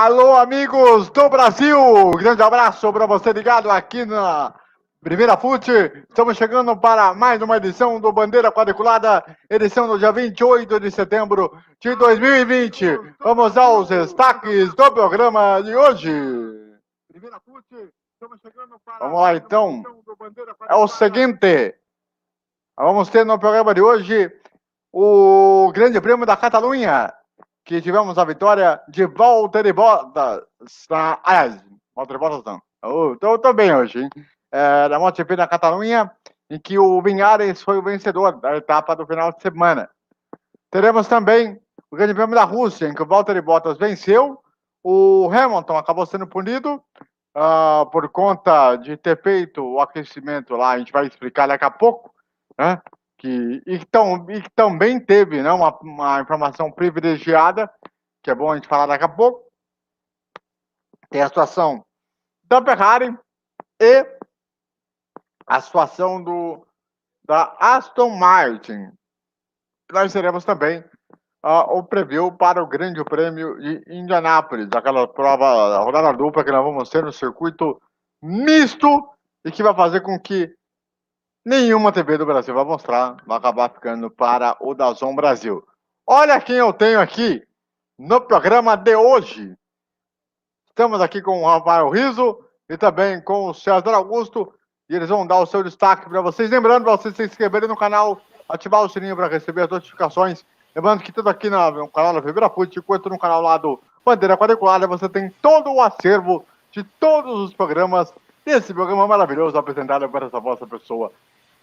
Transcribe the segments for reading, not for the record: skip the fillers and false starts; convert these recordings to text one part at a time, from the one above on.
Alô, amigos do Brasil! Grande abraço para você ligado aqui na Primeira Fute. Estamos chegando para mais uma edição do Bandeira Quadriculada, edição do dia 28 de setembro de 2020. Vamos aos destaques do programa de hoje. Primeira Fute, estamos chegando para vamos lá, então. É o seguinte, vamos ter no programa de hoje o Grande Prêmio da Catalunha, que tivemos a vitória de Valtteri Bottas. Valtteri Bottas não. Tô bem hoje, hein? Da MotoGP da Catalunha, em que o Vinhares foi o vencedor da etapa do final de semana. Teremos também o Grande Prêmio da Rússia, em que o Valtteri Bottas venceu. O Hamilton acabou sendo punido por conta de ter feito o aquecimento lá. A gente vai explicar daqui a pouco, né? E também teve, né, uma informação privilegiada, que é bom a gente falar daqui a pouco. Tem a situação da Ferrari e a situação da Aston Martin. Nós teremos também o preview para o Grande Prêmio de Indianápolis, aquela prova, a rodada dupla que nós vamos ter no circuito misto e que vai fazer com que nenhuma TV do Brasil vai mostrar, vai acabar ficando para o DAZN Brasil. Olha quem eu tenho aqui no programa de hoje. Estamos aqui com o Rafael Rizzo e também com o César Augusto, e eles vão dar o seu destaque para vocês. Lembrando para vocês se inscreverem no canal, ativar o sininho para receber as notificações. Lembrando que tudo aqui no canal da Primeira Fute, quanto no canal lá do Bandeira Quadriculada, você tem todo o acervo de todos os programas desse programa maravilhoso apresentado por essa vossa pessoa.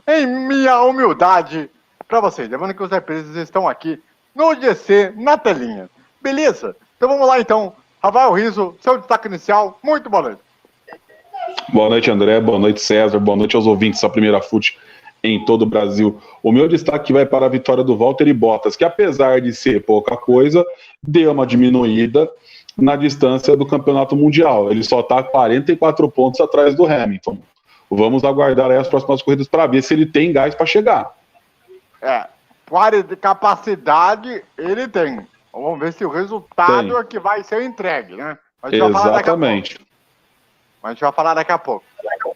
Em minha humildade para vocês. Lembrando que os reprises estão aqui no GC, na telinha. Beleza? Então vamos lá então. Rafael Rizzo, seu destaque inicial. Muito boa noite. Boa noite, André. Boa noite, César. Boa noite aos ouvintes da Primeira Fute em todo o Brasil. O meu destaque vai para a vitória do Valtteri Bottas, que apesar de ser pouca coisa, deu uma diminuída na distância do campeonato mundial. Ele só está 44 pontos atrás do Hamilton. Vamos aguardar aí as próximas corridas para ver se ele tem gás para chegar. Capacidade ele tem. Vamos ver se o resultado é que vai ser entregue, né? Exatamente. Mas a gente vai falar daqui a pouco.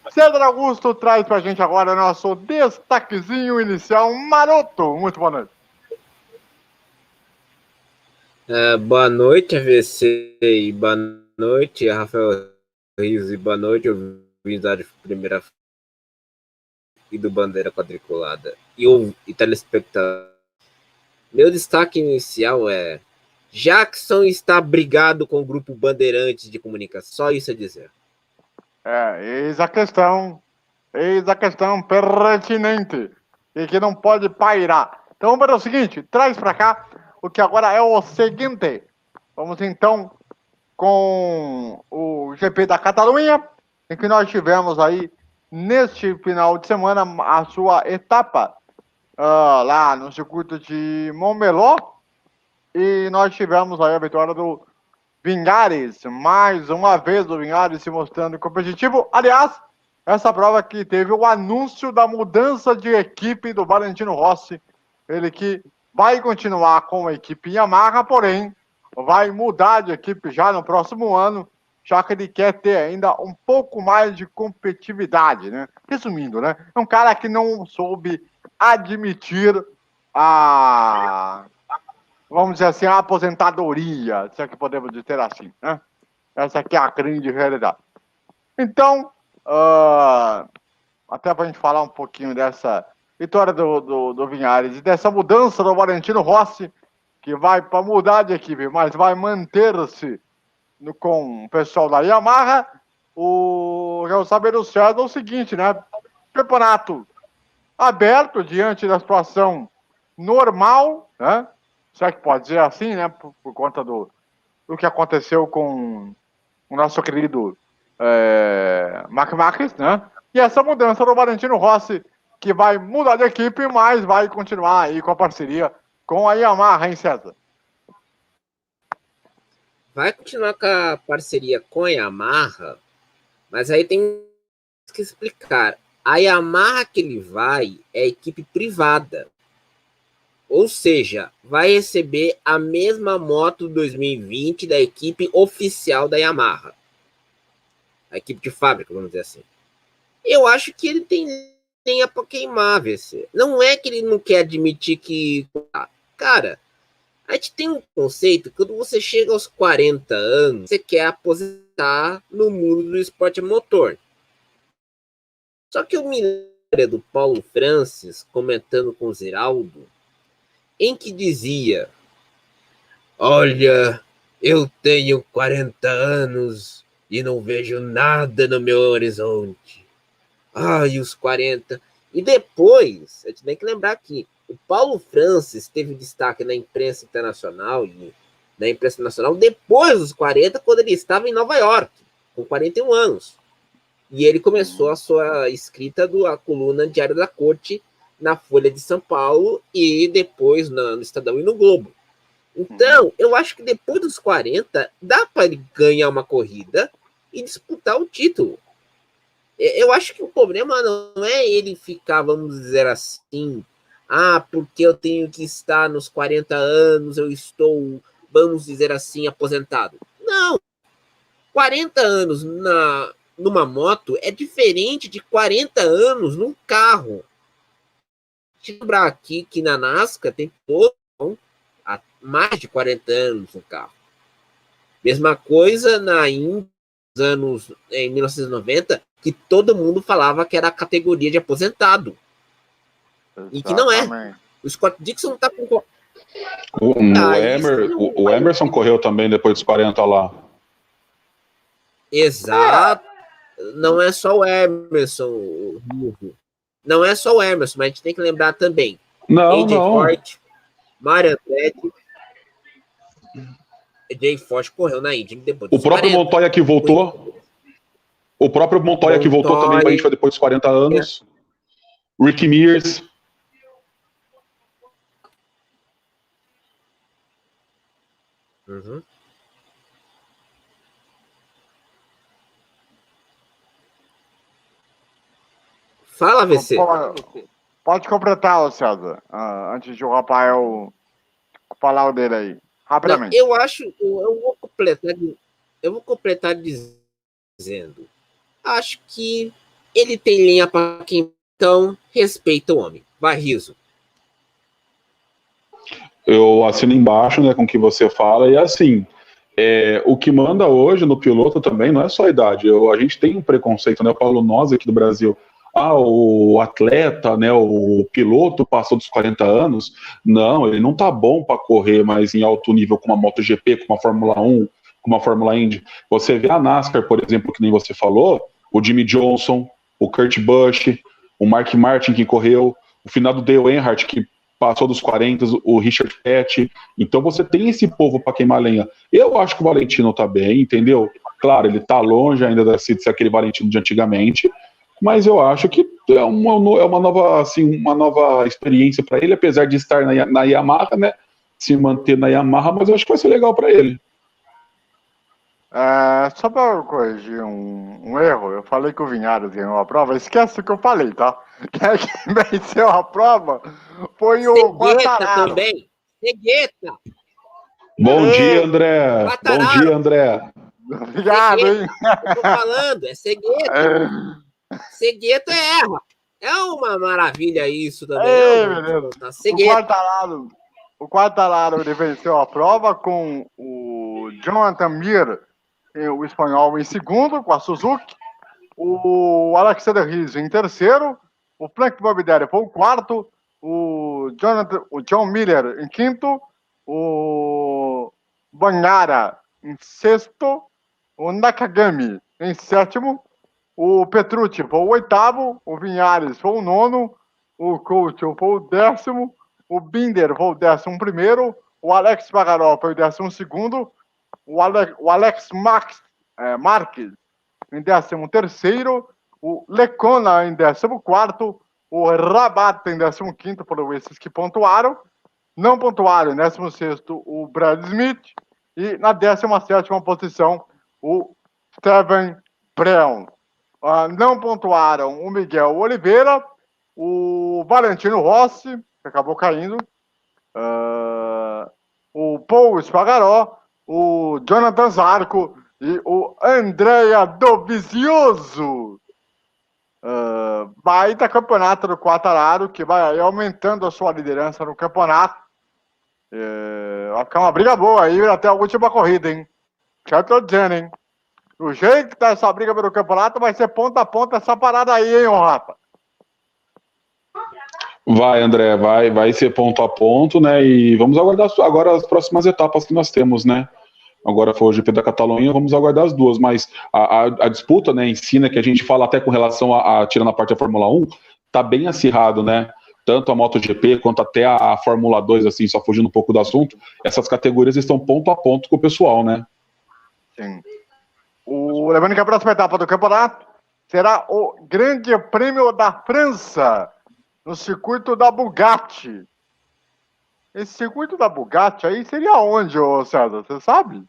César Augusto traz pra gente agora o nosso destaquezinho inicial maroto. Muito boa noite. Boa noite, AVC, e boa noite, Rafael Rizzo, e boa noite, ouvintes da Primeira e do Bandeira Quadriculada e telespectador. Meu destaque inicial é: Jackson está brigado com o grupo Bandeirantes de Comunicação. Só isso a dizer. Eis a questão pertinente e que não pode pairar. Então vamos para o seguinte, traz para cá o que agora é o seguinte. Vamos então com o GP da Catalunha, em que nós tivemos aí neste final de semana a sua etapa lá no circuito de Montmeló, e nós tivemos aí a vitória do Vinhares, mais uma vez o Vinhares se mostrando competitivo. Aliás, essa prova que teve o anúncio da mudança de equipe do Valentino Rossi, ele que vai continuar com a equipe Yamaha, porém vai mudar de equipe já no próximo ano, já que ele quer ter ainda um pouco mais de competitividade, né? Resumindo, né? É um cara que não soube admitir vamos dizer assim, a aposentadoria, se é que podemos dizer assim, né? Essa aqui é a grande realidade. Então, até para a gente falar um pouquinho dessa vitória do Vinhares e dessa mudança do Valentino Rossi, que vai para mudar de equipe, mas vai manter-se com o pessoal da Yamaha, eu quero saber do César o seguinte, né? Campeonato aberto diante da situação normal, né? Será que pode dizer assim, né? Por conta do que aconteceu com o nosso querido Marc Marquez, né? E essa mudança do Valentino Rossi, que vai mudar de equipe, mas vai continuar aí com a parceria com a Yamaha, hein, César? Vai continuar com a parceria com a Yamaha, mas aí tem que explicar. A Yamaha que ele vai é equipe privada. Ou seja, vai receber a mesma moto 2020 da equipe oficial da Yamaha. A equipe de fábrica, vamos dizer assim. Eu acho que ele tem a para queimar, VC. Não é que ele não quer admitir que... Cara, a gente tem um conceito, quando você chega aos 40 anos, você quer aposentar no mundo do esporte a motor. Só que eu me lembro do Paulo Francis comentando com o Ziraldo, em que dizia: olha, eu tenho 40 anos e não vejo nada no meu horizonte. Ai, os 40. E depois, a gente tem que lembrar que o Paulo Francis teve destaque na imprensa internacional e na imprensa nacional depois dos 40, quando ele estava em Nova York, com 41 anos. E ele começou a sua escrita da coluna Diário da Corte na Folha de São Paulo e depois no Estadão e no Globo. Então, eu acho que depois dos 40, dá para ele ganhar uma corrida e disputar o título. Eu acho que o problema não é ele ficar, vamos dizer assim, porque eu tenho que estar nos 40 anos, eu estou, vamos dizer assim, aposentado. Não. 40 anos numa moto é diferente de 40 anos num carro. Deixa eu lembrar aqui que na NASCAR tem há mais de 40 anos no carro. Mesma coisa na Indy, anos em 1990, que todo mundo falava que era a categoria de aposentado. Exatamente. E que não é. O Scott Dixon está com... O Emerson correu também depois dos 40 lá. Exato. Não é só o Emerson. Não é só o Emerson, mas a gente tem que lembrar também. AJ Foyt, Mario Andretti. AJ Foyt correu na Indy depois dos 40. O próprio Montoya que voltou. O próprio Montoya que voltou também para a gente foi depois dos 40 anos. Ricky Mears. Uhum. Fala, VC. Pode completar, César, antes de o Rafael falar o dele aí. Rapidamente. Não, eu acho, eu vou completar dizendo, acho que ele tem linha para quem, então respeita o homem. Vai, Riso. Eu assino embaixo, né, com o que você fala, e assim, o que manda hoje no piloto também não é só a idade. A gente tem um preconceito, né, eu falo nós aqui do Brasil, o atleta, né, o piloto passou dos 40 anos, não, ele não tá bom para correr mais em alto nível com uma MotoGP, com uma Fórmula 1, com uma Fórmula Indy. Você vê a NASCAR, por exemplo, que nem você falou, o Jimmy Johnson, o Kurt Busch, o Mark Martin que correu, o finado Dale Earnhardt que passou dos 40, o Richard Petty. Então você tem esse povo para queimar lenha. Eu acho que o Valentino tá bem, entendeu? Claro, ele tá longe ainda de ser aquele Valentino de antigamente, mas eu acho que é uma nova, assim, uma nova experiência para ele, apesar de estar na Yamaha, né? Se manter na Yamaha, mas eu acho que vai ser legal para ele. Só para corrigir um erro, eu falei que o Vinhares ganhou a prova, esquece o que eu falei, tá? Quem venceu a prova foi o Quartararo. Também. Cegueta. Bom dia, André. Quartararo. Bom dia, André. Obrigado, Cegueta, hein? Eu tô falando, é Cegueta. Cegueta erra. É uma maravilha isso também. O Quartararo ele venceu a prova com o Jonathan Mir, o espanhol, em segundo, com a Suzuki. O Alexander Riz em terceiro. O Frank Morbidelli foi o quarto. O John Miller em quinto. O Banhara em sexto. O Nakagami em sétimo. O Petrucci foi o oitavo. O Vinhares foi o nono. O Couto foi o décimo. O Binder foi o 11º. O Alex Bagaró foi o 12º. O Alex Marques em 13º. O Lecona em 14º. O Rabat em 15º, foram esses que pontuaram. Não pontuaram em 16º o Brad Smith. E na 17ª posição o Steven Brown. Não pontuaram o Miguel Oliveira, o Valentino Rossi, que acabou caindo, o Paul Espargaró, o Jonathan Zarco e o Andrea Dovizioso. Baita campeonato do Quartararo, que vai aí aumentando a sua liderança no campeonato. Vai ficar uma briga boa aí até a última corrida, hein? Já tô dizendo, hein? Do jeito que tá essa briga pelo campeonato, vai ser ponta a ponta essa parada aí, hein, ô Rafa? Vai, André, vai ser ponto a ponto, né? E vamos aguardar agora as próximas etapas que nós temos, né? Agora foi o GP da Catalunha, vamos aguardar as duas, mas a disputa, né, em si, né, que a gente fala até com relação a tirando a parte da Fórmula 1, tá bem acirrado, né? Tanto a MotoGP quanto até a Fórmula 2, assim, só fugindo um pouco do assunto, essas categorias estão ponto a ponto com o pessoal, né? Sim. Lembrando que a próxima etapa do campeonato será o Grande Prêmio da França, no circuito da Bugatti. Esse circuito da Bugatti aí seria onde, ô César? Você sabe?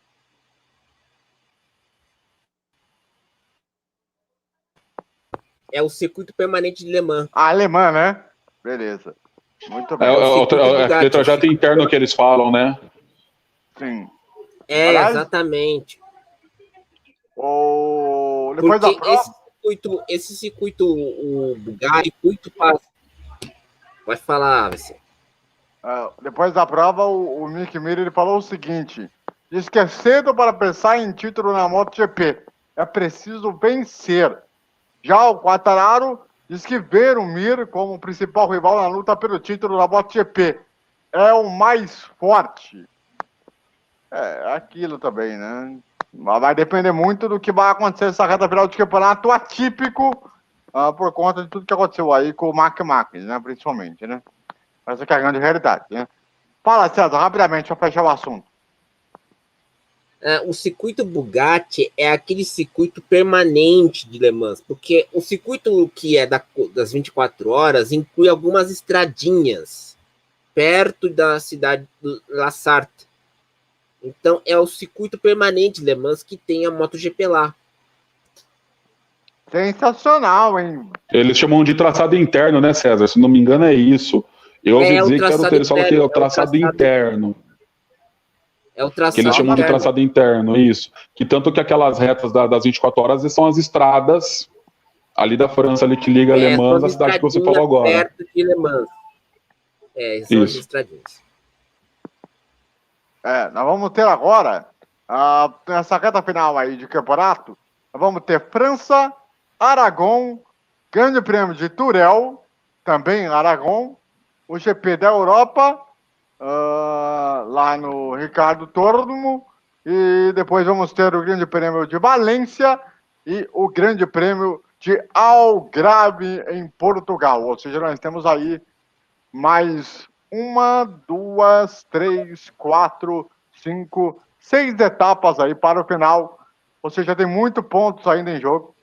É o circuito permanente de Le Mans. Alemã, né? Beleza. Muito bem. Aquele trajeto interno que eles falam, né? Sim. Exatamente. Depois da prova... esse circuito, o Bugatti, circuito passa. Pode falar, você. Depois da prova, o Mick Miller ele falou o seguinte: diz que é cedo para pensar em título na MotoGP. É preciso vencer. Já o Quartararo diz que ver o Mir como principal rival na luta pelo título da MotoGP é o mais forte. Aquilo também, né? Mas vai depender muito do que vai acontecer nessa reta final de campeonato atípico, por conta de tudo que aconteceu aí com o Mark Marquez, né? Principalmente, né? Essa que é a grande realidade, né? Fala, César, rapidamente, para fechar o assunto. O circuito Bugatti é aquele circuito permanente de Le Mans, porque o circuito que é das 24 horas inclui algumas estradinhas perto da cidade de La Sarthe. Então, é o circuito permanente de Le Mans que tem a MotoGP lá. Sensacional, hein? Eles chamam de traçado interno, né, César? Se não me engano, é isso. Eu ouvi dizer que eles falam que é o traçado interno. É o traçado que eles chamam de traçado interno, isso. Que tanto que aquelas retas das 24 horas são as estradas ali da França, ali que liga Le Mans à cidade que você falou agora. Perto de Le Mans. São as estradinhas. Nós vamos ter agora, nessa reta final aí de campeonato, nós vamos ter França, Aragão, Grande Prêmio de Turel, também Aragão, o GP da Europa, lá no Ricardo Tormo, e depois vamos ter o Grande Prêmio de Valência e o Grande Prêmio de Algarve em Portugal. Ou seja, nós temos aí mais 1, 2, 3, 4, 5, 6 etapas aí para o final. Ou seja, tem muitos pontos ainda em jogo.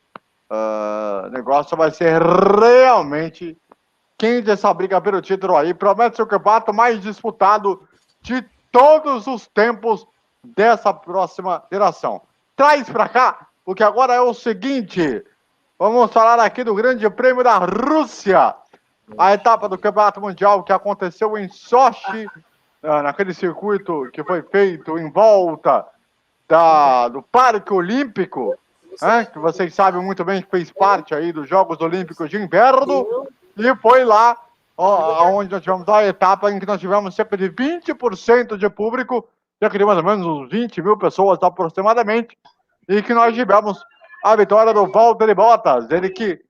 O negócio vai ser realmente quente essa briga pelo título aí. Promete ser o campeonato mais disputado de todos os tempos dessa próxima geração. Traz pra cá, porque agora é o seguinte. Vamos falar aqui do Grande Prêmio da Rússia. A etapa do Campeonato Mundial que aconteceu em Sochi, naquele circuito que foi feito em volta do Parque Olímpico, que vocês sabem muito bem que fez parte aí dos Jogos Olímpicos de Inverno, e foi lá onde nós tivemos a etapa em que nós tivemos cerca de 20% de público, cerca de mais ou menos uns 20 mil pessoas aproximadamente, e que nós tivemos a vitória do Valtteri Bottas, ele que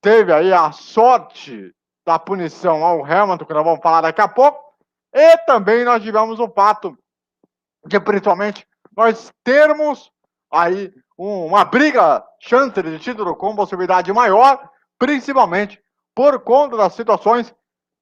teve aí a sorte da punição ao Hamilton, que nós vamos falar daqui a pouco, e também nós tivemos o fato de, principalmente, nós termos aí uma briga, chance de título com possibilidade maior, principalmente por conta das situações,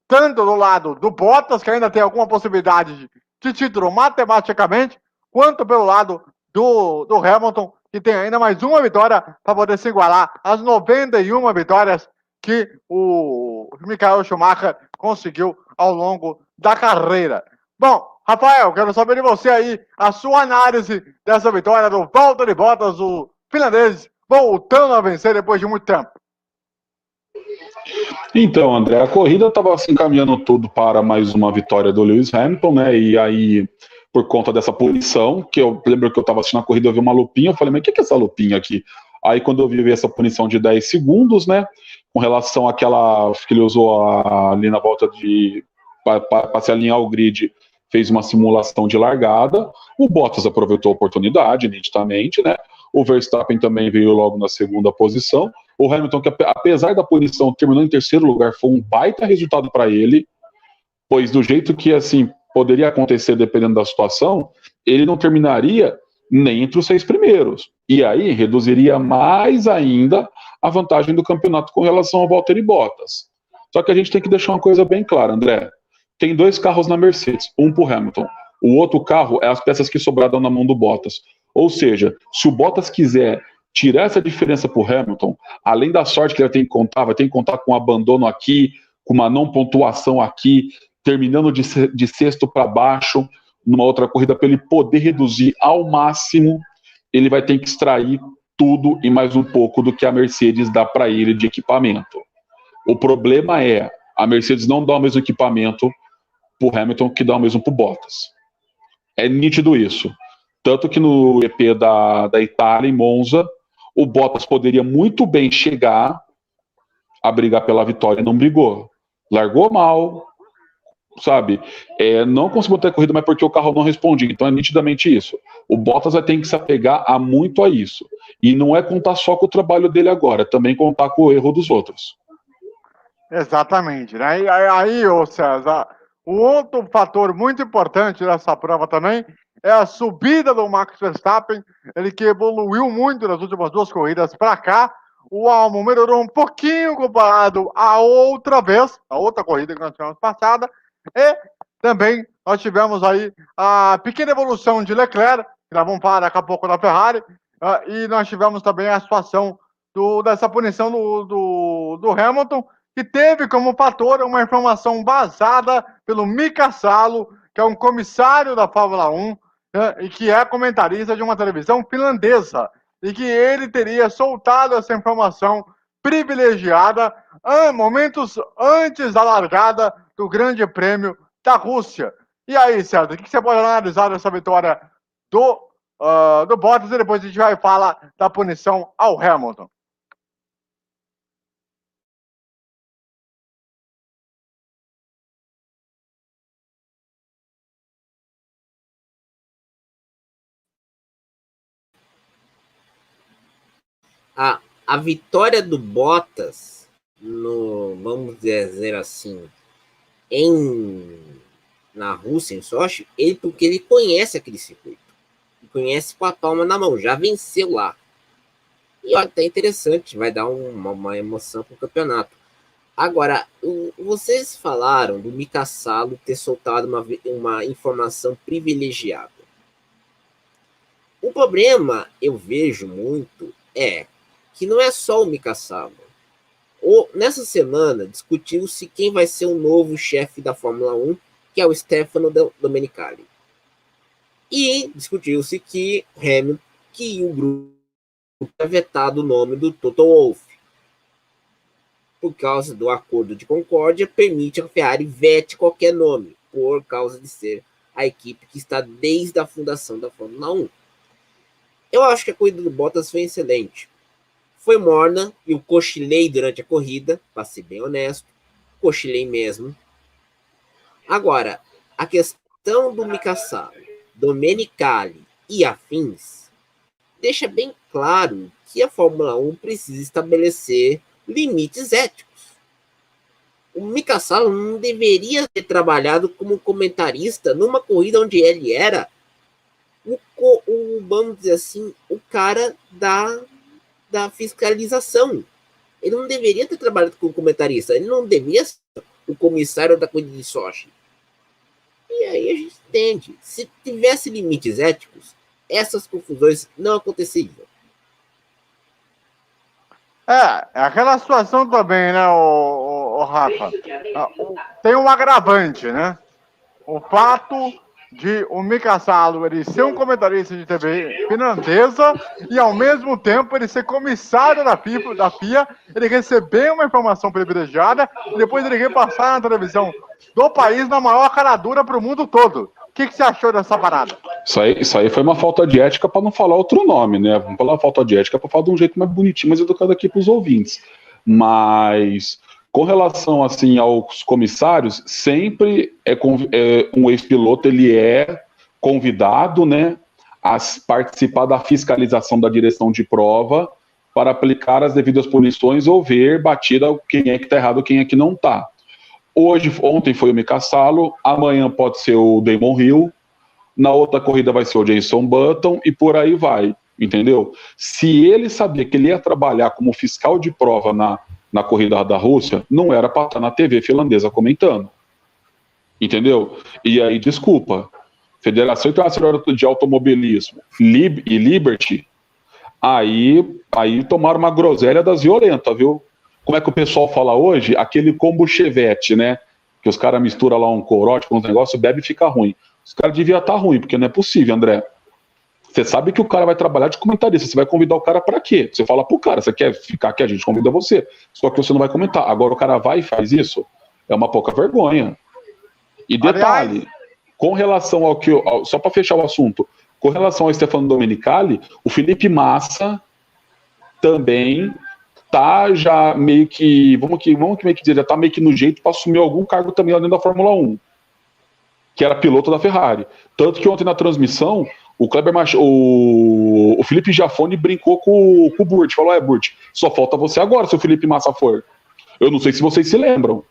tanto do lado do Bottas, que ainda tem alguma possibilidade de título matematicamente, quanto pelo lado do Hamilton, que tem ainda mais uma vitória para poder se igualar às 91 vitórias que o Michael Schumacher conseguiu ao longo da carreira. Bom, Rafael, quero saber de você aí a sua análise dessa vitória do Valtteri Bottas, o finlandês, voltando a vencer depois de muito tempo. Então, André, a corrida estava se encaminhando tudo para mais uma vitória do Lewis Hamilton, né? E aí, por conta dessa punição, que eu lembro que eu estava assistindo a corrida, eu vi uma lupinha, eu falei, mas o que é essa lupinha aqui? Aí, quando eu vi essa punição de 10 segundos, né? Com relação àquela que ele usou ali na volta de. Para se alinhar ao grid, fez uma simulação de largada. O Bottas aproveitou a oportunidade, nitidamente, né? O Verstappen também veio logo na segunda posição. O Hamilton, que apesar da punição, terminou em terceiro lugar, foi um baita resultado para ele, pois do jeito que assim poderia acontecer dependendo da situação, ele não terminaria nem entre os 6 primeiros. E aí reduziria mais ainda a vantagem do campeonato com relação ao Valtteri Bottas. Só que a gente tem que deixar uma coisa bem clara, André. Tem 2 carros na Mercedes, um para o Hamilton. O outro carro é as peças que sobraram na mão do Bottas. Ou seja, se o Bottas quiser tirar essa diferença para o Hamilton, além da sorte que ele tem que contar, vai ter que contar com um abandono aqui, com uma não pontuação aqui, terminando de sexto para baixo, numa outra corrida, para ele poder reduzir ao máximo, ele vai ter que extrair tudo e mais um pouco do que a Mercedes dá para ele de equipamento. O problema é, a Mercedes não dá o mesmo equipamento para o Hamilton que dá o mesmo para o Bottas. É nítido isso. Tanto que no EP da Itália, em Monza, o Bottas poderia muito bem chegar a brigar pela vitória e não brigou. Largou mal, sabe? Não conseguiu ter corrida, mas porque o carro não respondia. Então é nitidamente isso. O Bottas vai ter que se apegar muito a isso. E não é contar só com o trabalho dele agora, é também contar com o erro dos outros. Exatamente, né? E aí, ô César, o outro fator muito importante dessa prova também é a subida do Max Verstappen, ele que evoluiu muito nas últimas 2 corridas para cá. O Albon melhorou um pouquinho comparado à outra vez, a outra corrida que nós tivemos passada, e também nós tivemos aí a pequena evolução de Leclerc, que nós vamos falar daqui a pouco da Ferrari, e nós tivemos também a situação dessa punição do Hamilton, que teve como fator uma informação vazada pelo Mika Salo, que é um comissário da Fórmula 1, e que é comentarista de uma televisão finlandesa, e que ele teria soltado essa informação privilegiada momentos antes da largada do Grande Prêmio da Rússia. E aí, César, o que você pode analisar dessa vitória do Bottas, e depois a gente vai falar da punição ao Hamilton? A vitória do Bottas, vamos dizer assim, na Rússia, em Sochi, porque ele conhece aquele circuito, conhece com a palma na mão, já venceu lá. E olha, até interessante, vai dar uma emoção para o campeonato. Agora, vocês falaram do Mika Salo ter soltado uma informação privilegiada. O problema, eu vejo muito, que não é só o Mika Salo. Nessa semana, discutiu-se quem vai ser o novo chefe da Fórmula 1, que é o Stefano Domenicali. E discutiu-se que o grupo tinha vetado o nome do Toto Wolff. Por causa do acordo de concórdia, permite que a Ferrari vete qualquer nome, por causa de ser a equipe que está desde a fundação da Fórmula 1. Eu acho que a corrida do Bottas foi excelente. Foi morna, e eu cochilei durante a corrida, para ser bem honesto, cochilei mesmo. Agora, a questão do Mika Salo, Domenicali e afins deixa bem claro que a Fórmula 1 precisa estabelecer limites éticos. O Mika Salo não deveria ter trabalhado como comentarista numa corrida onde ele era vamos dizer assim, o cara da fiscalização. Ele não deveria ter trabalhado como comentarista, ele não deveria ser o comissário da corrida de Sochi. E aí a gente entende. Se tivesse limites éticos, essas confusões não aconteceriam. É aquela situação também, né, o Rafa? Tem um agravante, né? O fato de o Mika Salo ele ser um comentarista de TV finlandesa e ao mesmo tempo ele ser comissário da FIA, ele receber uma informação privilegiada e depois ele repassar na televisão do país na maior cara dura para o mundo todo. O que você achou dessa parada? Isso aí foi uma falta de ética para não falar outro nome, né? Vamos falar falta de ética para falar de um jeito mais bonitinho, mais educado aqui para os ouvintes. Mas com relação assim aos comissários, sempre um ex-piloto ele é convidado, né, a participar da fiscalização da direção de prova para aplicar as devidas punições ou ver batida quem é que está errado, quem é que não está. Ontem foi o Mika Salo, amanhã pode ser o Damon Hill, na outra corrida vai ser o Jenson Button e por aí vai, entendeu? Se ele sabia que ele ia trabalhar como fiscal de prova na corrida da Rússia, não era para estar na TV finlandesa comentando, entendeu? E aí, desculpa, Federação Internacional de Automobilismo e Liberty, aí tomaram uma groselha das violentas, viu? Como é que o pessoal fala hoje? Aquele combo chevette, né? Que os caras misturam lá um corote com um negócio, bebe e fica ruim. Os caras deviam estar ruim, porque não é possível, André. Você sabe que o cara vai trabalhar de comentarista, você vai convidar o cara para quê? Você fala pro cara, você quer ficar aqui, a gente convida você. Só que você não vai comentar. Agora o cara vai e faz isso, é uma pouca vergonha. E detalhe, com relação ao que... Só para fechar o assunto, com relação ao Stefano Domenicali, o Felipe Massa também tá já meio que, vamos meio que dizer, já tá meio que no jeito para assumir algum cargo também lá dentro da Fórmula 1, que era piloto da Ferrari. Tanto que ontem na transmissão, o Felipe Giafone brincou com o Burt, falou, Burt, só falta você agora se o Felipe Massa for. Eu não sei se vocês se lembram.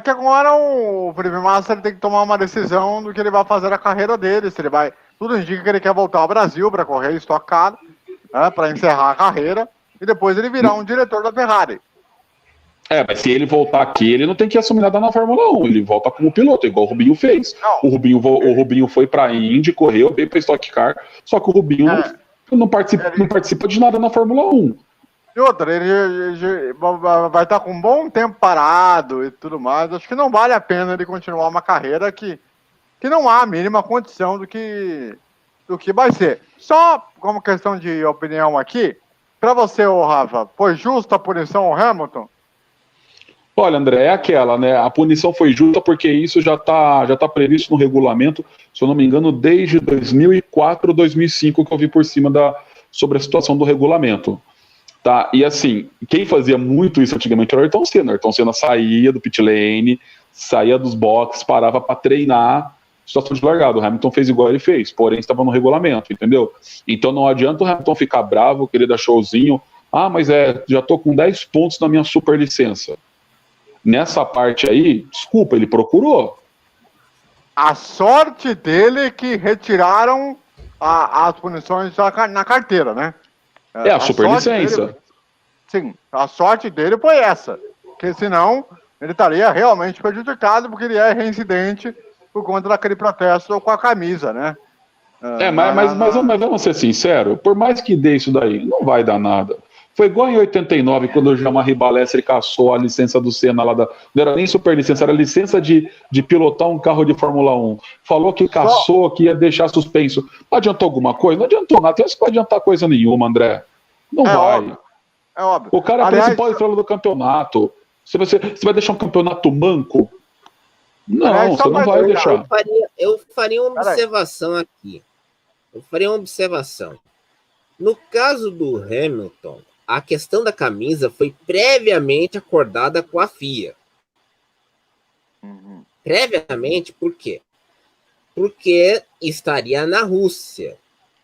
Que agora o Felipe Massa ele tem que tomar uma decisão do que ele vai fazer na carreira dele, se ele vai... Tudo indica que ele quer voltar ao Brasil para correr estocado, para encerrar a carreira, e depois ele virar um diretor da Ferrari. Mas se ele voltar aqui, ele não tem que assumir nada na Fórmula 1, ele volta como piloto, igual o Rubinho fez. O Rubinho foi para a Indy, correu, veio para Stock Car, só que o Rubinho não participa de nada na Fórmula 1. E outra, ele vai estar com um bom tempo parado e tudo mais, acho que não vale a pena ele continuar uma carreira que não há a mínima condição do que vai ser. Só como questão de opinião aqui, para você, Rafa, foi justa a punição ao Hamilton? Olha, André, é aquela, né? A punição foi justa porque isso já tá previsto no regulamento, se eu não me engano, desde 2004 ou 2005 que eu vi por cima sobre a situação do regulamento. Tá? E assim, quem fazia muito isso antigamente era o Ayrton Senna. O Ayrton Senna saía do pit lane, saía dos boxes, parava para treinar situação de largada. O Hamilton fez igual ele fez, porém estava no regulamento, entendeu? Então não adianta o Hamilton ficar bravo, querer dar showzinho. Mas já tô com 10 pontos na minha super licença. Nessa parte aí, desculpa, ele procurou. A sorte dele é que retiraram as punições na carteira, né? A superlicença. Sim, a sorte dele foi essa. Porque senão ele estaria realmente prejudicado, porque ele é reincidente por conta daquele protesto com a camisa, né? Mas vamos ser sinceros, por mais que dê isso daí, não vai dar nada. Foi igual em 89, quando o Jean-Marie Balestre caçou a licença do Senna lá não era nem superlicença, era licença de pilotar um carro de Fórmula 1. Falou que caçou, que ia deixar suspenso. Adiantou alguma coisa? Não adiantou nada. Isso não vai adiantar coisa nenhuma, André. Não vai. Óbvio. É óbvio. O cara é a principal estrela do campeonato. Você vai deixar um campeonato manco? Não, você não vai deixar. Eu faria uma observação aqui. No caso do Hamilton, a questão da camisa foi previamente acordada com a FIA. Previamente, por quê? Porque estaria na Rússia.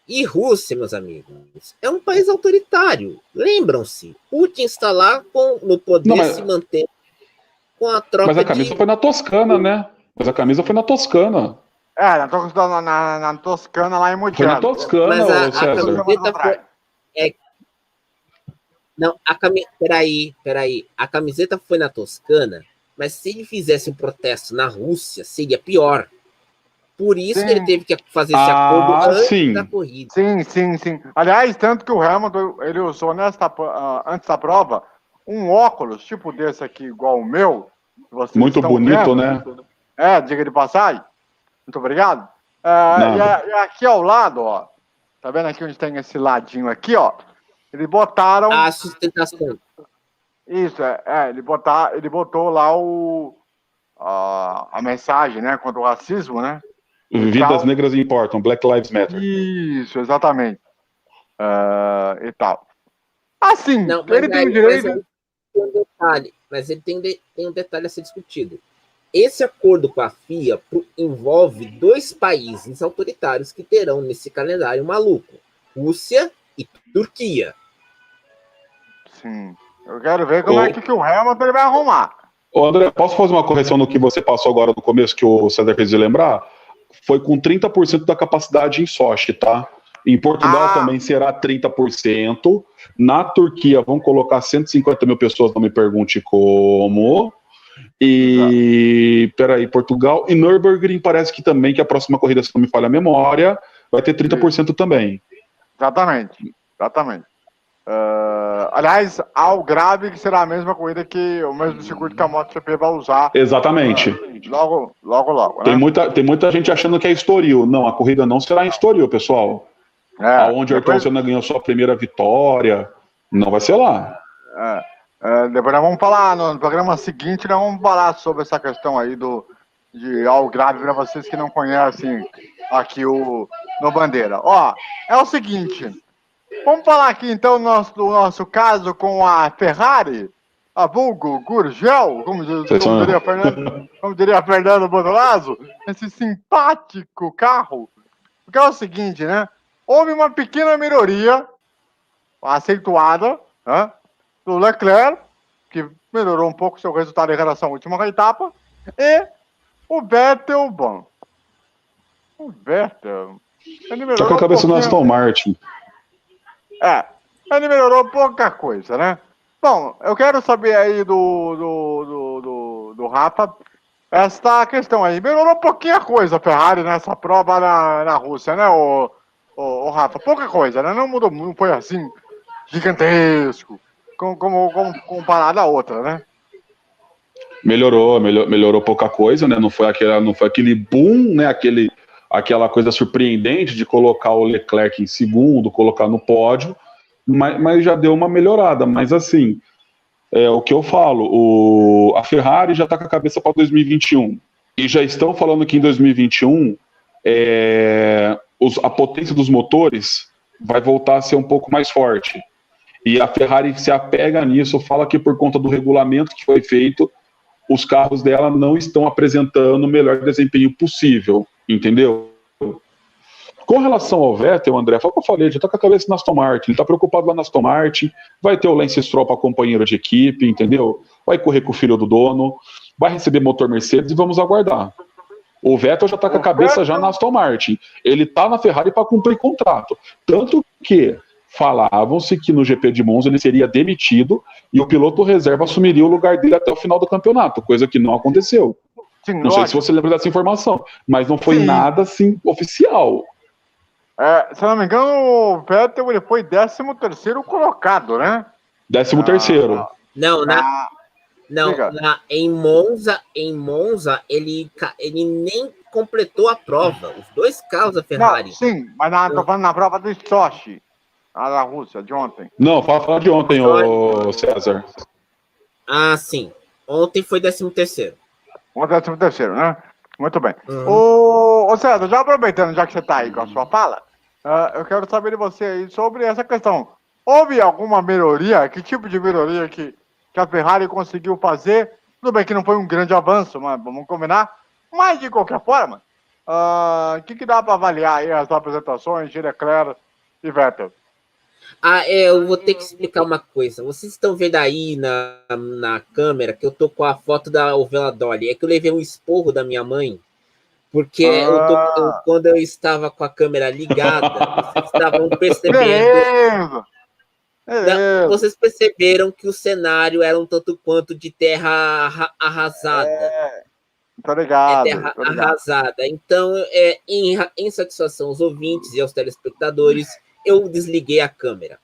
E Rússia, meus amigos, é um país autoritário. Lembram-se, Putin está lá no poder se manter com a tropa. Mas a camisa foi na Toscana, né? Na Toscana, lá em Mugello. Foi na Toscana, mas a César. camiseta foi... Não, peraí. A camiseta foi na Toscana, mas se ele fizesse um protesto na Rússia, seria pior. Por isso que ele teve que fazer esse acordo antes da corrida. Sim. Aliás, tanto que o Hamilton, ele usou antes da prova, um óculos, tipo desse aqui, igual o meu. Muito bonito, vendo, né? Diga de passagem. Muito obrigado. E aqui ao lado, ó. Tá vendo aqui onde tem esse ladinho aqui, ó? Eles botaram. A sustentação. Isso, ele botou lá a mensagem, né? Contra o racismo, né? Vidas negras importam, Black Lives Matter. Isso, exatamente. E tal. Assim, Não, ele tem o direito. Mas ele tem um detalhe a ser discutido. Esse acordo com a FIA envolve 2 países autoritários que terão nesse calendário maluco: Rússia e Turquia. Sim. Eu quero ver como é que o Hamilton ele vai arrumar. Ô, André, posso fazer uma correção no que você passou agora no começo, que o César fez de lembrar? Foi com 30% da capacidade em Sochi, tá? Em Portugal também será 30%. Na Turquia vão colocar 150 mil pessoas, não me pergunte como. E, peraí, Portugal. E Nürburgring parece que também, que a próxima corrida, se não me falha a memória, vai ter 30% também. Exatamente. Aliás, ao grave que será a mesma corrida que o mesmo circuito que a MotoGP vai usar. Exatamente. Logo. Né? Tem muita gente achando que é Estoril. Não, a corrida não será em Estoril, pessoal. Aonde o Ayrton Senna ganhou sua primeira vitória. Não vai ser lá. Depois nós vamos falar, no programa seguinte, nós vamos falar sobre essa questão aí de ao grave para vocês que não conhecem aqui no Bandeira. Ó, é o seguinte. Vamos falar aqui, então, do nosso caso com a Ferrari, a vulgo Gurgel, como diria Fernando Bonolazzo, esse simpático carro. Porque é o seguinte, né? Houve uma pequena melhoria, acentuada, né, do Leclerc, que melhorou um pouco seu resultado em relação à última etapa, e o Vettel, bom. O Vettel... Tá com a cabeça no Aston Martin. Ele melhorou pouca coisa, né? Bom, eu quero saber aí do Rafa esta questão aí. Melhorou pouquinha coisa a Ferrari nessa prova na Rússia, né, o Rafa? Pouca coisa, né? Não mudou, não foi assim gigantesco como comparado a outra, né? Melhorou pouca coisa, né? Não foi aquele boom, né? Aquela coisa surpreendente de colocar o Leclerc em segundo, colocar no pódio, mas já deu uma melhorada. Mas assim, o que eu falo, a Ferrari já está com a cabeça para 2021 e já estão falando que em 2021 a potência dos motores vai voltar a ser um pouco mais forte. E a Ferrari se apega nisso, fala que por conta do regulamento que foi feito, os carros dela não estão apresentando o melhor desempenho possível, entendeu? Com relação ao Vettel, André, foi o que eu falei, já tá com a cabeça na Aston Martin, ele tá preocupado lá na Aston Martin, vai ter o Lance Stroll para companheiro de equipe, entendeu? Vai correr com o filho do dono, vai receber motor Mercedes e vamos aguardar. O Vettel já tá com a cabeça já na Aston Martin, ele tá na Ferrari para cumprir contrato, tanto que falavam-se que no GP de Monza ele seria demitido e o piloto reserva assumiria o lugar dele até o final do campeonato, coisa que não aconteceu. Sim, não sei se você lembra dessa informação, mas não foi nada assim oficial. Se eu não me engano, o Vettel ele foi 13º colocado, né? 13º. Em Monza ele nem completou a prova. Os 2 carros da Ferrari. Não, sim, mas tô falando na prova do Sochi. Da Rússia, de ontem. Não, fala de ontem, ô César. Sim. Ontem foi 13º. Ontem 13º, né? Muito bem. Ô César, já aproveitando, já que você tá aí com a sua fala, eu quero saber de você aí sobre essa questão. Houve alguma melhoria? Que tipo de melhoria que a Ferrari conseguiu fazer? Tudo bem que não foi um grande avanço, mas vamos combinar. Mas, de qualquer forma, o que dá para avaliar aí as apresentações de Leclerc e Vettel? Eu vou ter que explicar uma coisa. Vocês estão vendo aí na câmera que eu tô com a foto da Ovela Dolly. É que eu levei um esporro da minha mãe, porque quando eu estava com a câmera ligada, vocês estavam percebendo. Vocês perceberam que o cenário era um tanto quanto de terra arrasada. Tô ligado. Terra arrasada. Então, em satisfação aos ouvintes e aos telespectadores, eu desliguei a câmera.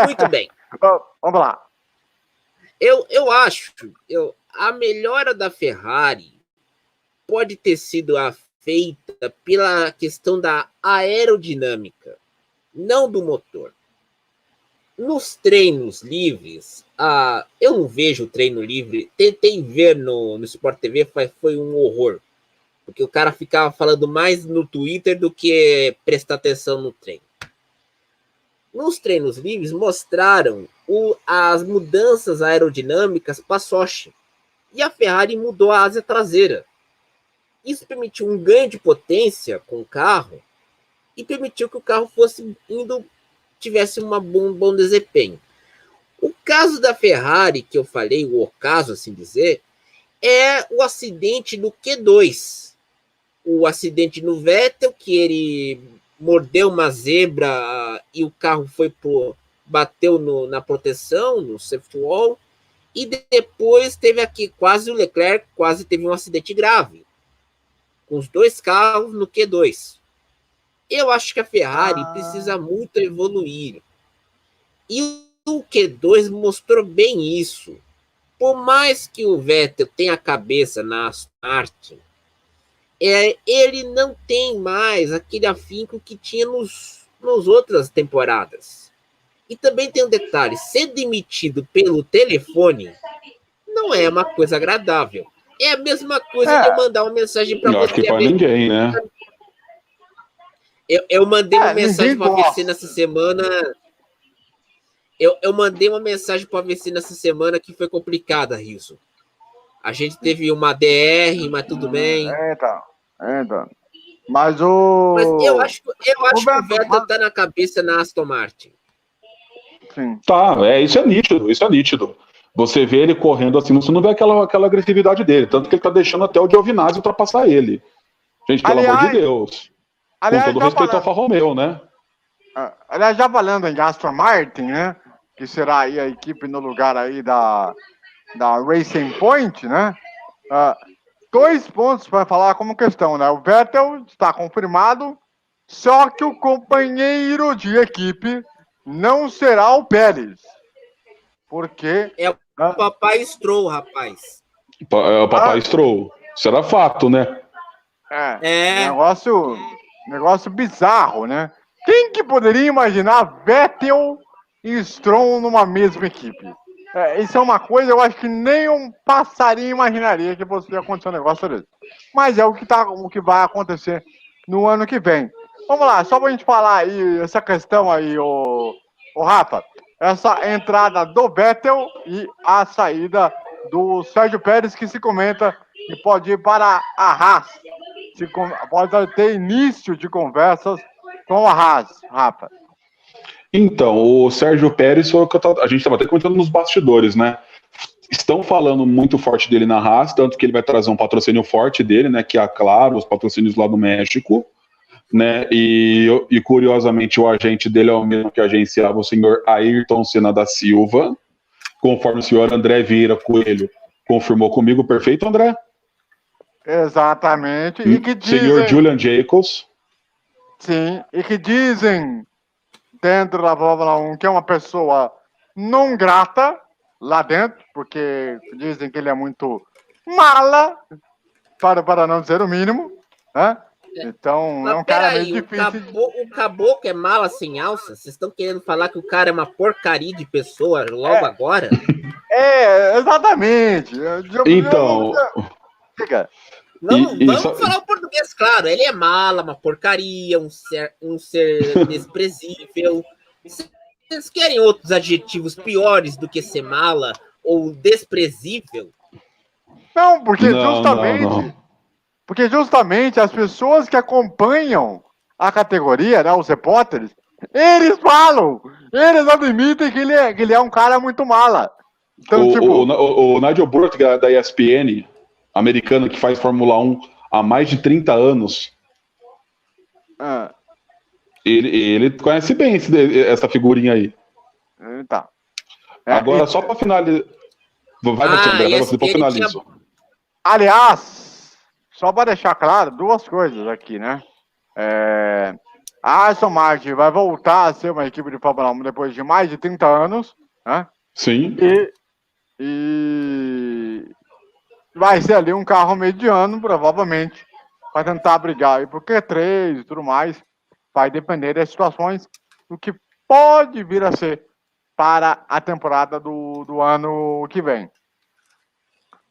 Muito bem. Vamos lá. Eu acho, a melhora da Ferrari pode ter sido feita pela questão da aerodinâmica, não do motor. Nos treinos livres, eu não vejo treino livre, tentei ver no Sport TV, foi um horror, porque o cara ficava falando mais no Twitter do que prestar atenção no treino. Nos treinos livres mostraram as mudanças aerodinâmicas para Sochi, e a Ferrari mudou a asa traseira. Isso permitiu um ganho de potência com o carro e permitiu que o carro tivesse bom desempenho. O caso da Ferrari, que eu falei, o ocaso, assim dizer, é o acidente do Q2. O acidente no Vettel, que ele mordeu uma zebra e o carro bateu na proteção, no safety wall, e depois teve aqui o Leclerc quase teve um acidente grave, com os dois carros no Q2. Eu acho que a Ferrari precisa muito evoluir. E o Q2 mostrou bem isso. Por mais que o Vettel tenha a cabeça na Aston Martin, ele não tem mais aquele afinco que tinha nas outras temporadas. E também tem um detalhe: ser demitido pelo telefone não é uma coisa agradável. É a mesma coisa de eu mandar uma mensagem para você. Não acho que para ninguém, né? Eu mandei uma mensagem para você nessa semana. Eu mandei uma mensagem para você nessa semana que foi complicada, Rizzo. A gente teve uma DR, mas tudo bem. Eita. Mas eu acho que o Vettel tá na cabeça na Aston Martin. Sim. Tá, isso é nítido. Você vê ele correndo assim, você não vê aquela agressividade dele, tanto que ele tá deixando até o Giovinazzi ultrapassar ele. Gente, pelo amor de Deus. Com todo respeito ao Alfa Romeo, né? Aliás, já falando em Aston Martin, né? Que será aí a equipe no lugar aí da Racing Point, né? 2 pontos para falar como questão, né? O Vettel está confirmado, só que o companheiro de equipe não será o Pérez. Porque... É o papai Stroll, rapaz. É o papai Stroll. Isso era fato, né? Negócio bizarro, né? Quem que poderia imaginar Vettel e Stroll numa mesma equipe? Isso é uma coisa, eu acho que nem um passarinho imaginaria que fosse acontecer um negócio desse. Mas é o que vai acontecer no ano que vem. Vamos lá, só pra gente falar aí, essa questão aí, o Rafa. Essa entrada do Vettel e a saída do Sérgio Pérez, que se comenta que pode ir para a Haas. Pode ter início de conversas com a Haas, Rafa. Então, o Sérgio Pérez foi o que a gente estava até comentando nos bastidores, né? Estão falando muito forte dele na Haas, tanto que ele vai trazer um patrocínio forte dele, né? Que é a Claro, os patrocínios lá do México, né? E curiosamente o agente dele é o mesmo que agenciava o senhor Ayrton Senna da Silva, conforme o senhor André Vieira Coelho confirmou comigo. Perfeito, André? Exatamente. E que dizem... Senhor Julian Jacobs. Sim, e que dizem dentro da Fórmula 1 que é uma pessoa não grata lá dentro, porque dizem que ele é muito mala, para não dizer o mínimo, né? Então, mas é um cara meio difícil. O caboclo é mala sem alça? Vocês estão querendo falar que o cara é uma porcaria de pessoa logo agora? Exatamente. Então... Vamos falar o português, claro. Ele é mala, uma porcaria, um ser desprezível. Vocês querem outros adjetivos piores do que ser mala ou desprezível? Não, porque justamente as pessoas que acompanham a categoria, né, os repórteres, eles eles admitem que ele é um cara muito mala. Então, o Nigel Burke da ESPN, americano, que faz Fórmula 1 há mais de 30 anos, ele conhece bem essa figurinha aí. Tá. Agora, só para finalizar... Vai você, André, você depois finaliza. Aliás, só para deixar claro, 2 coisas aqui, né? A Aston Martin vai voltar a ser uma equipe de Fórmula 1 depois de mais de 30 anos, né? Sim. E vai ser ali um carro mediano, provavelmente, para tentar brigar aí por Q3 e tudo mais. Vai depender das situações do que pode vir a ser para a temporada do ano que vem.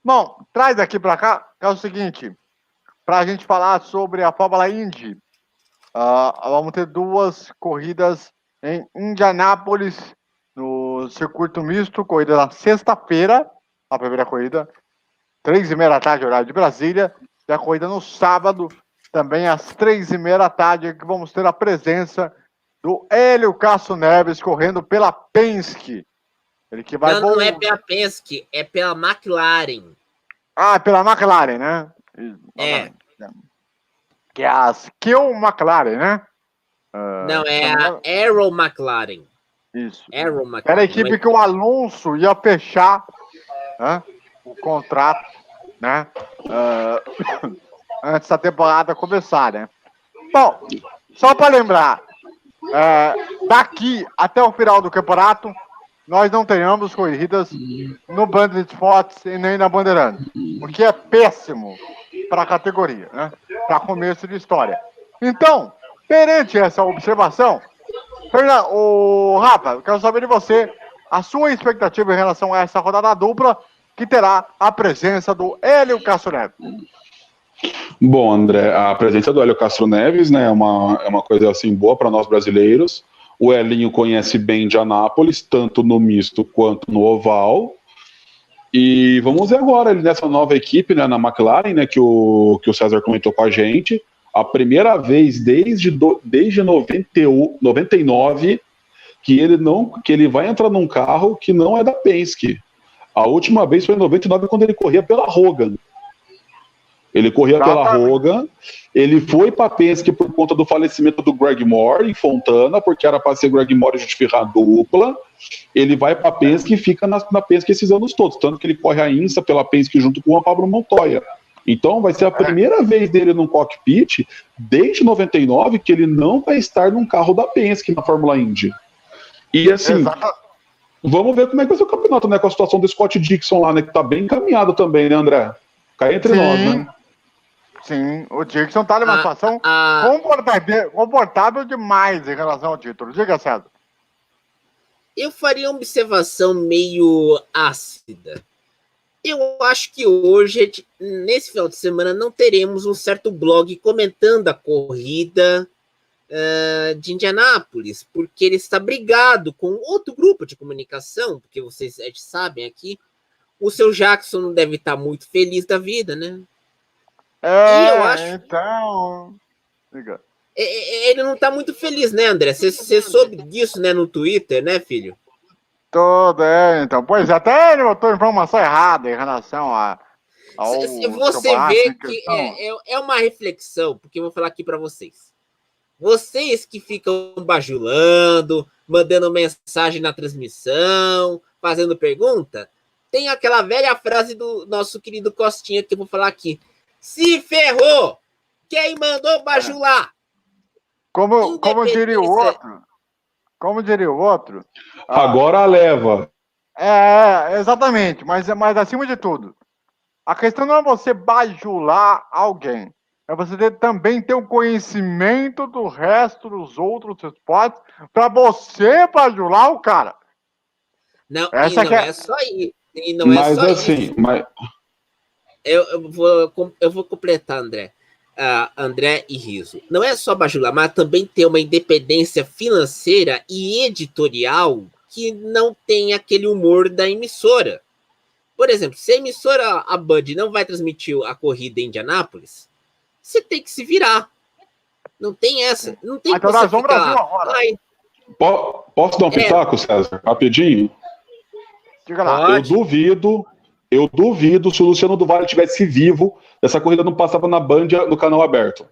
Bom, traz aqui para cá, que é o seguinte, para a gente falar sobre a Fórmula Indy, vamos ter 2 corridas em Indianápolis, no circuito misto, corrida na sexta-feira, a primeira corrida, 3h30 da tarde, horário de Brasília, e a corrida no sábado, também às 3h30 da tarde, que vamos ter a presença do Hélio Castro Neves correndo pela Penske. Ele que vai não é pela Penske, é pela McLaren. Ah, pela McLaren, né? Que é a Skill McLaren, né? Não, é a Aero McLaren. Isso. Aero McLaren. Era a equipe que o Alonso ia fechar, né, o contrato, né? Antes da temporada começar, né? Bom, só para lembrar, daqui até o final do campeonato, nós não teremos corridas no Band de Esportes e nem na Bandeirantes, o que é péssimo para a categoria, né? Para começo de história. Então, perante essa observação, Rafa, eu quero saber de você a sua expectativa em relação a essa rodada dupla, que terá a presença do Hélio Castro Neves. Bom, André, a presença do Hélio Castro Neves, né, é uma coisa assim boa para nós brasileiros. O Helinho conhece bem de Anápolis, tanto no misto quanto no oval. E vamos ver agora ele nessa nova equipe, né, na McLaren, né, que o César comentou com a gente. A primeira vez desde 99 que ele vai entrar num carro que não é da Penske. A última vez foi em 99, quando ele corria pela Hogan. Ele corria pela Hogan, ele foi para Penske por conta do falecimento do Greg Moore em Fontana, porque era para ser Greg Moore e justificar a dupla. Ele vai para Penske e fica na Penske esses anos todos, tanto que ele corre a INSA pela Penske junto com o Pablo Montoya. Então vai ser a primeira vez dele no cockpit desde 99 que ele não vai estar num carro da Penske na Fórmula Indy. E assim, vamos ver como é que vai ser o campeonato, né, com a situação do Scott Dixon lá, né, que tá bem encaminhado também, né, André? Cai entre nós, né? Sim, o Dixon tá numa situação confortável demais em relação ao título. Diga, César. Eu faria uma observação meio ácida. Eu acho que hoje, nesse final de semana, não teremos um certo blog comentando a corrida de Indianápolis, porque ele está brigado com outro grupo de comunicação, porque vocês sabem aqui, o seu Jackson não deve estar muito feliz da vida, né? E eu acho... então... Ele não está muito feliz, né, André? Você soube disso, né, no Twitter, né, filho? Então. Pois até ele botou informação errada em relação ao... Você vê que é uma reflexão, porque eu vou falar aqui para vocês. Vocês que ficam bajulando, mandando mensagem na transmissão, fazendo pergunta, tem aquela velha frase do nosso querido Costinha que eu vou falar aqui. Se ferrou! Quem mandou bajular? Como diria o outro? Agora leva. Exatamente. Mas acima de tudo, a questão não é você bajular alguém. É você também ter um conhecimento do resto dos outros esportes para você bajular o cara. Não, é só isso. E não é mas só assim, isso. Mas... Eu vou completar, André. André e Riso. Não é só bajular, mas também ter uma independência financeira e editorial que não tem aquele humor da emissora. Por exemplo, se a emissora, a Band, não vai transmitir a corrida em Indianápolis, você tem que se virar. Não tem essa. Não tem então nós vamos Brasil agora. Posso dar um pitaco, César? Rapidinho? Diga lá. Eu duvido se o Luciano do Vale estivesse vivo, essa corrida não passava na Band no canal aberto.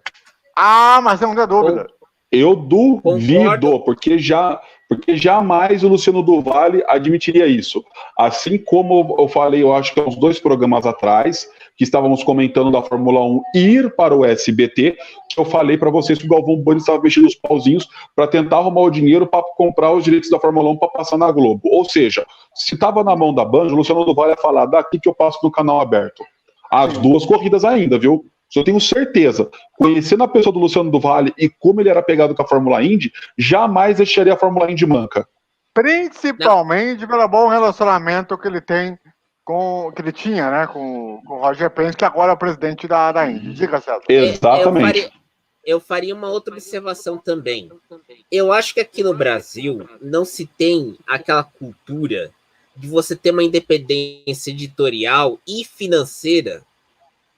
Mas não tem dúvida. Eu duvido, porque jamais o Luciano do Vale admitiria isso. Assim como eu falei, eu acho que há uns 2 programas atrás, que estávamos comentando da Fórmula 1 ir para o SBT, que eu falei para vocês que o Galvão Bueno estava mexendo os pauzinhos para tentar arrumar o dinheiro para comprar os direitos da Fórmula 1 para passar na Globo. Ou seja, se estava na mão da Band, o Luciano do Vale ia falar, daqui que eu passo no canal aberto. As 2 corridas ainda, viu? eu tenho certeza, conhecendo a pessoa do Luciano do Vale e como ele era pegado com a Fórmula Indy, jamais deixaria a Fórmula Indy manca. Principalmente pelo bom relacionamento que ele tem que ele tinha, né, com o Roger Penske, que agora é o presidente da Indy. Diga, César. Exatamente. Eu faria uma outra observação também. Eu acho que aqui no Brasil não se tem aquela cultura de você ter uma independência editorial e financeira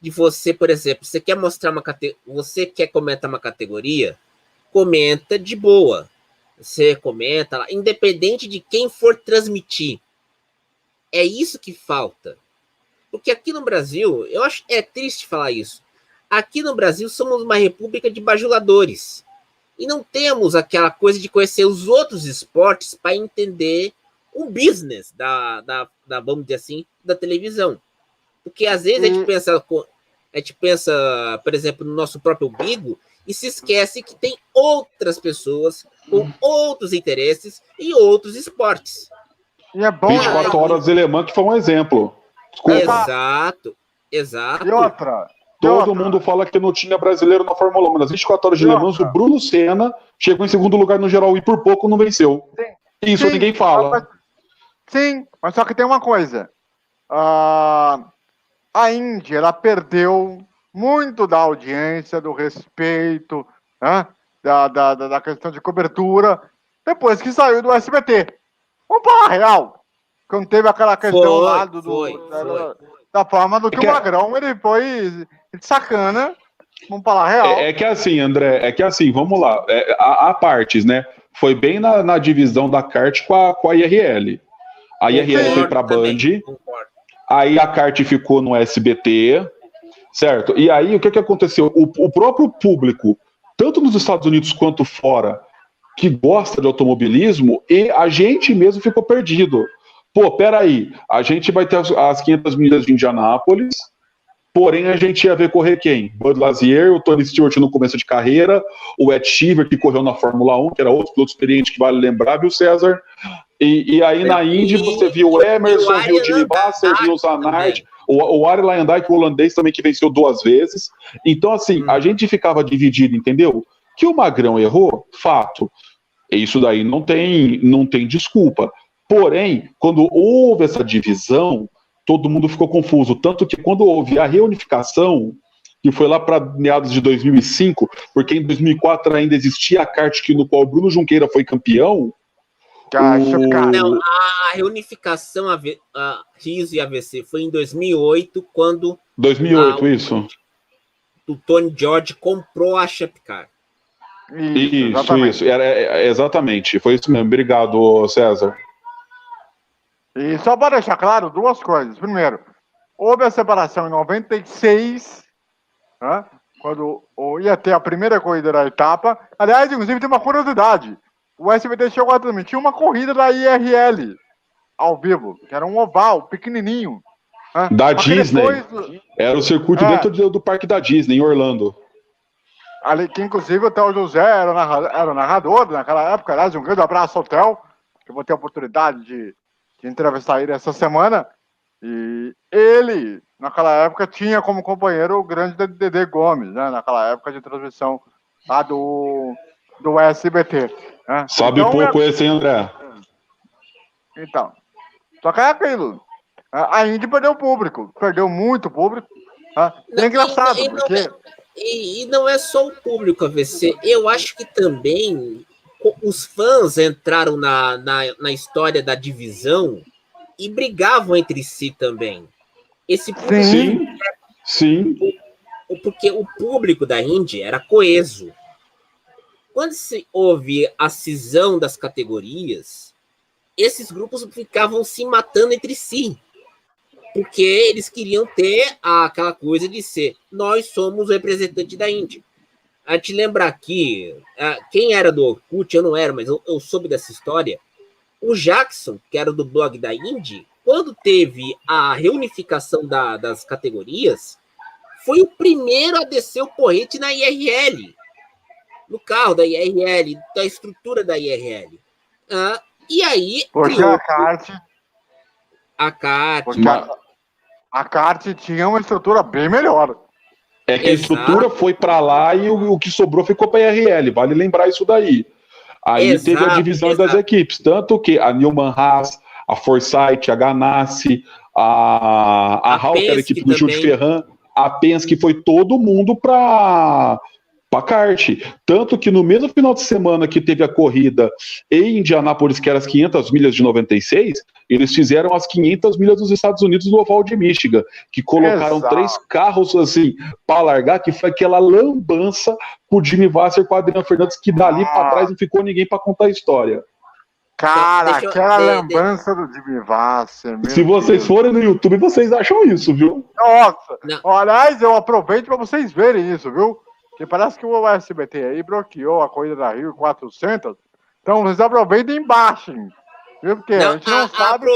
de você, por exemplo, você quer mostrar você quer comentar uma categoria, comenta de boa. Você comenta lá, independente de quem for transmitir. É isso que falta. Porque aqui no Brasil, eu acho triste falar isso. Aqui no Brasil somos uma república de bajuladores. E não temos aquela coisa de conhecer os outros esportes para entender o business vamos dizer assim, da televisão. Porque às vezes a gente pensa, por exemplo, no nosso próprio umbigo e se esquece que tem outras pessoas com outros interesses e outros esportes. E é bom, 24 horas de Le Mans, que foi um exemplo. Desculpa. Exato. E outra. Todo mundo fala que não tinha brasileiro na Fórmula 1, mas nas 24 horas de Le Mans, o Bruno Senna chegou em segundo lugar no geral e por pouco não venceu. Isso ninguém fala. Sim, mas só que tem uma coisa. A Indy, ela perdeu muito da audiência, do respeito, né, da questão de cobertura, depois que saiu do SBT. Vamos falar real. Quando teve aquela questão da forma do que o Magrão, ele foi sacana. Vamos falar real. É que assim, André, vamos lá. Há partes, né? Foi bem na divisão da kart com a IRL. A IRL foi pra Band. Aí a kart ficou no SBT, certo? E aí o que aconteceu? O próprio público, tanto nos Estados Unidos quanto fora, que gosta de automobilismo, e a gente mesmo ficou perdido. Pô, peraí, a gente vai ter as 500 milhas de Indianápolis, porém a gente ia ver correr quem? Bud Lazier, o Tony Stewart no começo de carreira, o Ed Sheever, que correu na Fórmula 1, que era outro piloto experiente que vale lembrar, viu, César? E aí na Indy você viu o Emerson, viu o Jimmy Vasser, viu o Zanardi, o Arie Luyendyk, o holandês também, que venceu 2 vezes. Então, assim, a gente ficava dividido, entendeu? Que o Magrão errou, fato. Isso daí não tem desculpa. Porém, quando houve essa divisão, todo mundo ficou confuso. Tanto que quando houve a reunificação, que foi lá para meados de 2005, porque em 2004 ainda existia a kart no qual o Bruno Junqueira foi campeão. Não, a reunificação a RIS e AVC foi em 2008, quando 2008, isso. O Tony George comprou a Shepcar. Isso. Exatamente. Foi isso mesmo. Obrigado, César. E só para deixar claro, 2 coisas. Primeiro, houve a separação em 96, né, quando ia ter a primeira corrida da etapa. Aliás, inclusive, tem uma curiosidade. O SBT chegou a transmitir uma corrida da IRL ao vivo, que era um oval pequenininho. Né? Da Disney. Era o circuito dentro do parque da Disney, em Orlando. Ali, que inclusive o Theo José era o narrador naquela época. Aliás, um grande abraço ao Theo, que eu vou ter a oportunidade de entrevistar ele essa semana. E ele, naquela época, tinha como companheiro o grande Dedê Gomes, né? Naquela época de transmissão lá do SBT. Né? Sabe então, pouco esse, hein, André? Então, só que é aquilo. A Indy perdeu público, perdeu muito público. É engraçado, porque... E não é só o público, AVC. Eu acho que também os fãs entraram na história da divisão e brigavam entre si também. Esse público, sim. Porque o público da Indy era coeso. Quando se houve a cisão das categorias, esses grupos ficavam se matando entre si. Porque eles queriam ter aquela coisa de ser, nós somos o representante da Indy. A te lembrar aqui, quem era do Orkut, eu não era, mas eu soube dessa história. O Jackson, que era do blog da Indy, quando teve a reunificação das categorias, foi o primeiro a descer o porrete na IRL. No carro da IRL, da estrutura da IRL. E aí... Porque a kart... A kart... A kart tinha uma estrutura bem melhor. É que a estrutura foi para lá e o que sobrou ficou para a IRL, vale lembrar isso daí. Aí teve a divisão das equipes, tanto que a Newman Haas, a Forsyth, a Ganassi, a Halter, era a equipe do Jules Ferran, a Penske, foi todo mundo para kart. Tanto que no mesmo final de semana que teve a corrida em Indianápolis, que era as 500 milhas de 96, eles fizeram as 500 milhas dos Estados Unidos no Oval de Michigan, que colocaram 3 carros assim para largar, que foi aquela lambança com o Jimmy Vasser e com o Adriano Fernandes, que dali para trás não ficou ninguém para contar a história. Cara, aquela lambança do Jimmy Vasser. Se vocês forem no YouTube, vocês acham isso, viu? Nossa! Aliás, eu aproveito para vocês verem isso, viu? Que parece que o SBT aí bloqueou a corrida da Rio 400. Então vocês aproveitem e baixem. Viu? Porque a gente não sabe.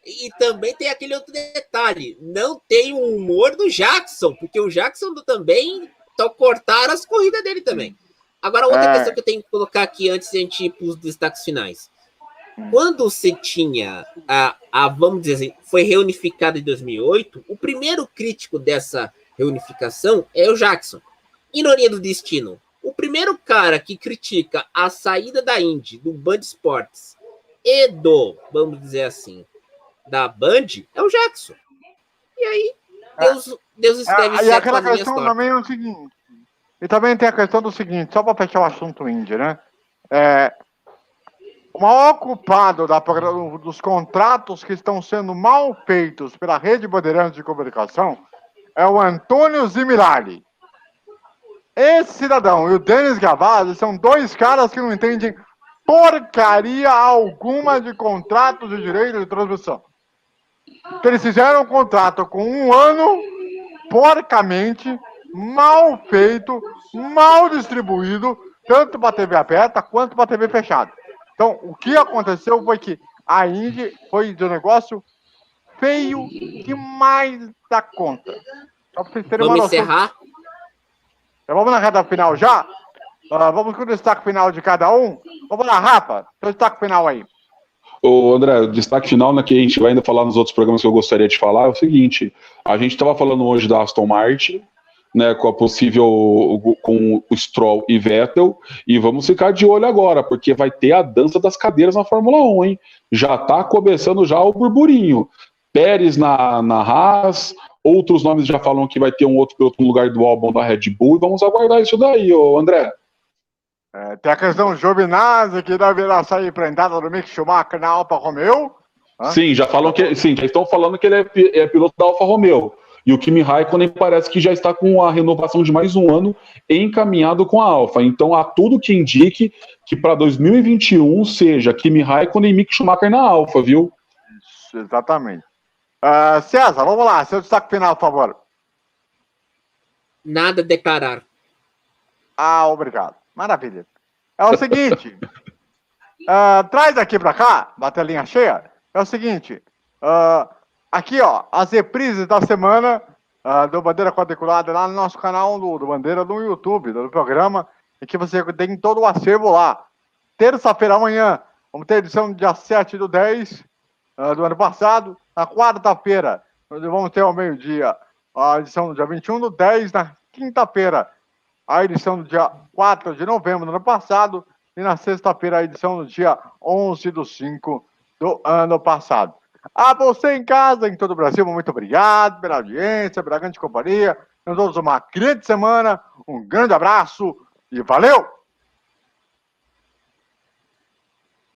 E também tem aquele outro detalhe: não tem o humor do Jackson, porque o Jackson também cortaram as corridas dele também. Agora, outra questão que eu tenho que colocar aqui antes de a gente ir para os destaques finais. Quando você tinha vamos dizer assim, foi reunificada em 2008, o primeiro crítico dessa reunificação é o Jackson. Ironia do destino. O primeiro cara que critica a saída da Indy, do Band Sports e vamos dizer assim, da Band, é o Jackson. E aí, Deus escreve certo. E aquela questão também é o seguinte. E também tem a questão do seguinte, só para fechar o assunto Indy, né? O maior culpado dos contratos que estão sendo mal feitos pela Rede Bandeirantes de Comunicação é o Antônio Zimilali. Esse cidadão e o Denis Gavazzi são 2 caras que não entendem porcaria alguma de contratos de direito de transmissão. Então, eles fizeram um contrato com 1 ano, porcamente, mal feito, mal distribuído, tanto para a TV aberta quanto para a TV fechada. Então, o que aconteceu foi que a Indy foi de um negócio feio demais da conta. Só para vocês terem uma noção. Encerrar? Então, vamos na reta final já? Vamos com o destaque final de cada um? Vamos lá, Rafa, seu destaque final aí. Ô, André, o destaque final, né, que a gente vai ainda falar nos outros programas que eu gostaria de falar, é o seguinte: a gente estava falando hoje da Aston Martin, né, com a possível, com o Stroll e Vettel, e vamos ficar de olho agora, porque vai ter a dança das cadeiras na Fórmula 1, hein? Já tá começando já o burburinho. Pérez na Haas, outros nomes já falam que vai ter um outro piloto no lugar do Albon da Red Bull, e vamos aguardar isso daí, ô André. Tem a questão do Giovinazzi, que deve sair prendada do Mick Schumacher na Alfa Romeo. Sim, já estão falando que ele é piloto da Alfa Romeo. E o Kimi Raikkonen parece que já está com a renovação de mais 1 ano encaminhado com a Alfa. Então há tudo que indique que para 2021 seja Kimi Raikkonen e Mick Schumacher na Alfa, viu? Isso, exatamente. César, vamos lá, seu destaque final, por favor. Nada a declarar. Obrigado. Maravilha. É o seguinte, traz aqui para cá, batelinha cheia, é o seguinte, aqui, ó, as reprises da semana do Bandeira Quadriculada lá no nosso canal do Bandeira no YouTube, do programa, e que você tem todo o acervo lá. Terça-feira, amanhã, vamos ter edição do dia 7/10 do ano passado. Na quarta-feira, vamos ter ao meio-dia a edição do dia 21/10. Na quinta-feira, a edição do dia 4 de novembro do ano passado. E na sexta-feira, a edição do dia 11/5 do ano passado. A você em casa, em todo o Brasil, muito obrigado pela audiência, pela grande companhia. Nós todos uma grande semana, um grande abraço e valeu!